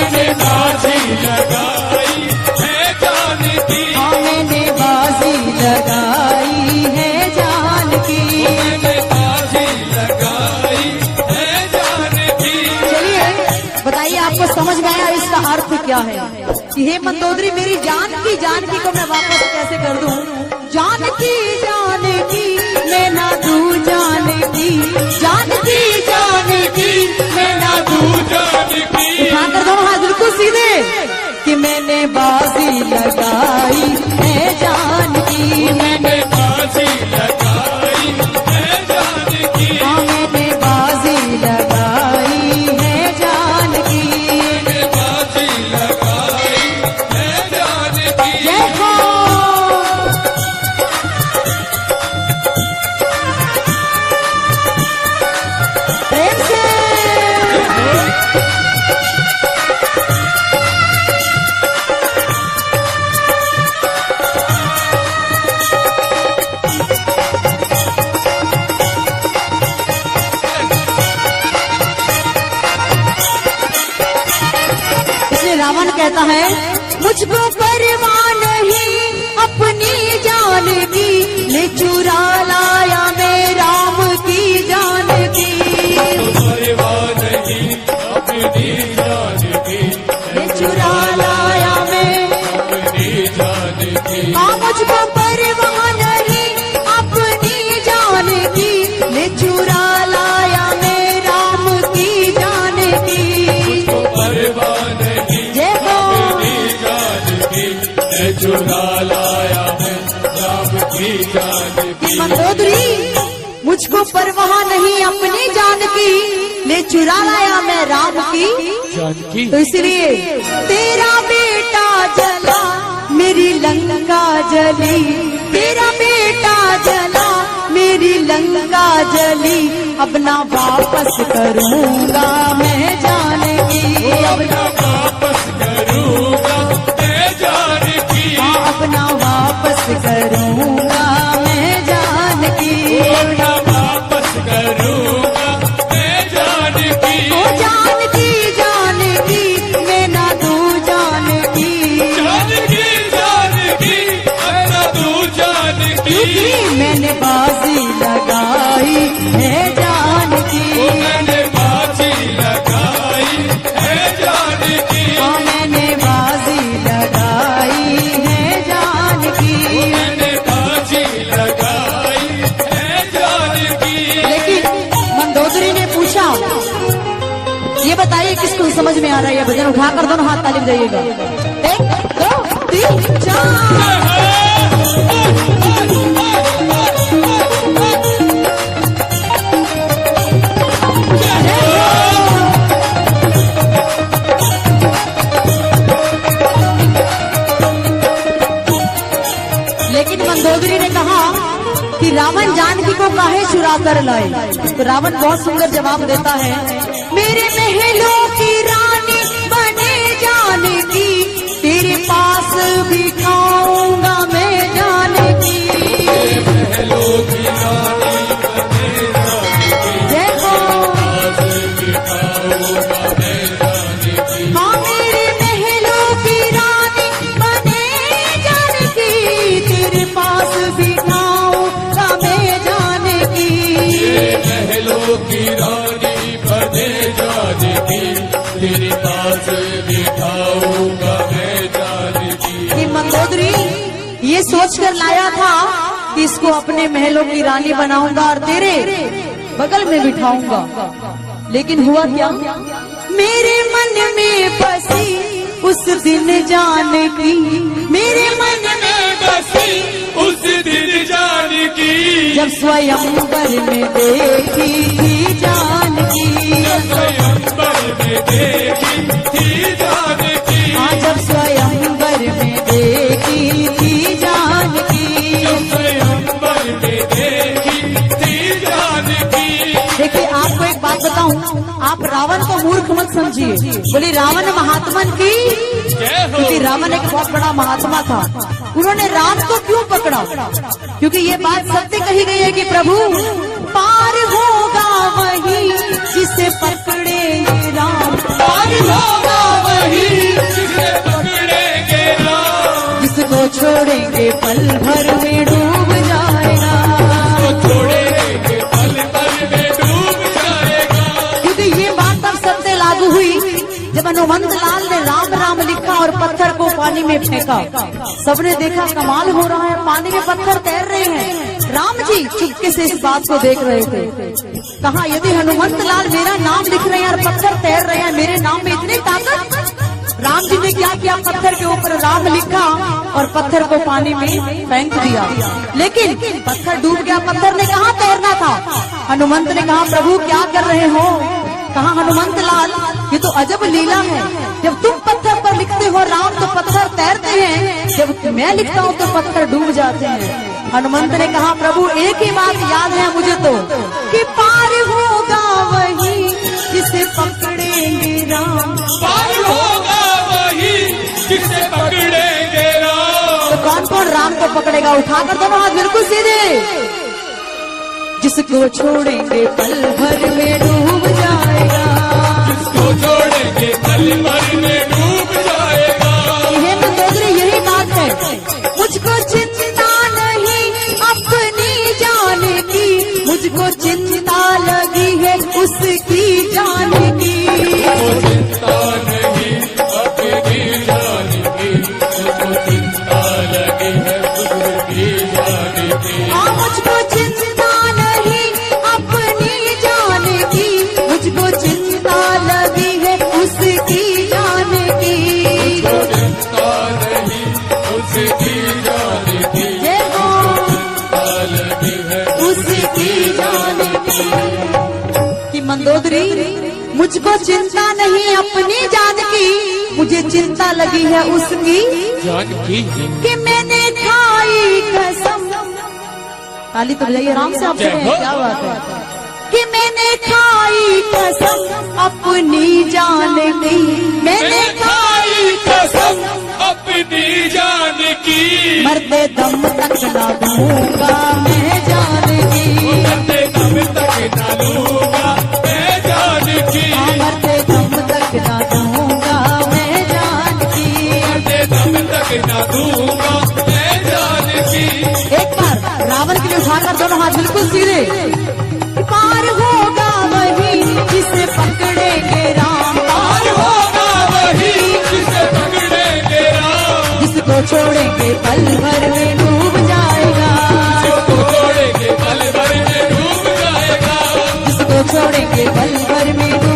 मैंने बाजी लगाई है जान की, मैंने बाजी लगाई है जान की, मैंने बाजी लगाई है जान की। चलिए बताइए आपको समझ में आया इसका अर्थ क्या है कि हे मंदोदरी मेरी जान की को मैं वापस कैसे कर दूं? जान की मैं ना दूं जान की, जान की मैं ना दूं जान की, उठाकर दोनों हाथ बिल्कुल सीधे कि मैंने बाजी लगाई है जान की, मैंने बाजी लगाई है जान की, मैंने बाजी लगाई है जान की। मैंने बाजी लगाई है जान की। जय हो प्रेम से इसलिए रावण कहता है मुझको परवाह नहीं अपनी जान की, ले चुरा लाया मैं राम की जान की, परवाह नहीं अपनी जान की, ले चुरा लाया मैं अपनी जान की, मुझको परवाह नहीं अपनी जान की, ले चुरा लाया मैं राम की जान की। परवाह नहीं जय हो अपनी जान की, मैं चुरा लाया है राम की जान की। मंदोदरी मुझको परवाह नहीं अपनी जान की, ले चुरा लाया मैं राम की जान की, तो इसलिए तेरा बेटा जला मेरी लंका जली, तेरा बेटा जला मेरी लंका जली, अब ना वापस करूंगा मैं जान की, अब ना वापस करूंगा मैं जान की, अब ना वापस करूंगा मैं जान की, अपना वापस करूंगा मैं जान की, ओ जान की मैं ना दूं जान की, अपना तू जान की, क्योंकि मैंने बाजी लगाई है जान की, मैंने बाजी लगाई है जान की, मैंने बाजी लगाई है जान की। मैंने बाजी लगाई है जान की। लेकिन मंदोदरी ने पूछा ये बताइए किसको समझ में आ रहा है ये भजन? उठाकर दोनों हाथ ताली बजाइएगा। 1 2 3 4 लेकिन मंदोदरी ने कहा कि रावण जानकी को काहे चुरा कर लाए? तो रावण बहुत सुंदर जवाब देता है, मेरे महलों की रानी बने जानकी, तेरे पास भी खाऊंगा मैं जानकी, महलों की रानी बने जानकी, जय हो पास बिठाऊंगा मैं जानकी, हाँ मेरे महलों की रानी बने जानकी, तेरे पास भी खाऊंगा मैं जानकी, महलों की रानी बने जानकी, तेरे पास बिठाऊंगा मैं जानकी। कि मंदोदरी ये सोचकर लाया था कि इसको अपने महलों की रानी बनाऊंगा और तेरे बगल में बिठाऊंगा, लेकिन हुआ क्या? मेरे मन में बसी उस दिन जानकी, मेरे मन में बसी उस दिन जानकी, जब स्वयंवर में देखी थी जानकी, स्वयंवर में देखी थी जानकी, जब स्वयंवर में देखी थी जानकी, स्वयंवर में देखी थी जानकी। देखिए आपको एक बात बताऊं, आप रावण को मूर्ख मत समझिए, बोले रावण महात्मन की, क्योंकि रावण एक बहुत बड़ा महात्मा था। उन्होंने राम को क्यों पकड़ा? क्योंकि ये बात सत्य कही गई है कि प्रभु पार होगा वही जिसे पकड़े ये राम, पार होगा वही मुझको छोड़ेंगे पल भर में डूब जाएगा। तो छोड़ेंगे पल भर में डूब जाएगा। क्योंकि ये बात तब सबसे लागू हुई जब हनुमंत लाल ने राम राम लिखा और पत्थर को पानी में फेंका। सबने देखा कमाल हो रहा है, पानी में पत्थर तैर रहे हैं। राम जी चुपके से इस बात को देख रहे थे। कहा यदि हनुमंत लाल मेरा नाम लिख रहे हैं और पत्थर तैर रहे हैं, मेरे नाम में इतनी ताकत। राम जी ने क्या किया, पत्थर के ऊपर राम लिखा और पत्थर को पानी में फेंक दिया। लेकिन पत्थर डूब गया। पत्थर ने कहा तैरना था। हनुमंत ने कहा प्रभु क्या कर रहे हो। कहा हनुमंत लाल ये तो अजब लीला है, जब तुम पत्थर पर लिखते हो राम तो पत्थर तैरते हैं, जब मैं लिखता हूँ तो पत्थर डूब जाते हैं। हनुमंत ने कहा प्रभु एक ही बात याद है मुझे तो, कि पार होगा वही जिसे पकड़ेंगे राम। पार होगा वही जिसे पकड़ेंगे राम। तो कौन कौन राम को पकड़ेगा, उठाकर दोनों हाथ बिल्कुल सीधे। जिसको छोड़ेंगे पल भर में डूब जाएगा। जिसको छोड़ेंगे पल भर में डूब जाएगा। ये मंदोदरी यही बात है, मुझको चिंता नहीं अपनी जान की, मुझको चिंता लगी है उसकी जान की। मुझको चिंता नहीं अपनी जान की, मुझको चिंता लगी है उसकी जान की। मुझको चिंता नहीं अपनी जान की, मुझको चिंता लगी है उसकी जान की। चिंता नहीं उसकी जान की, जय हो चिंता लगी है उसकी जान की। कि मंदोदरी मुझको चिंता नहीं अपनी जान की, मुझे चिंता लगी है उसकी जान की। कि मैंने खाई कसम। ताली तो बजाइए आराम से, आप जय हो। क्या बात है। कि मैंने खाई कसम अपनी जान की, मैंने खाई कसम अपनी जान की। मरते दम तक ना दूंगा मैं जान की। मरते दम तक ना लूंगा मैं जान की। मरते दम तक ना दूंगा मैं जान की। मरते दम तक ना दूंगा मैं जान की। एक बार रावण के लिए उठाकर दोनों हाथ बिल्कुल सीधे। पार होगा वही जिसे पकड़ेंगे राम। पार होगा वही जिसे पकड़ेंगे राम। जिसको छोड़ेंगे पल भर में डूब जाएगा। जिसको छोड़ेंगे पल भर में डूब जाएगा। जिसको छोड़ेंगे पल भर में डूब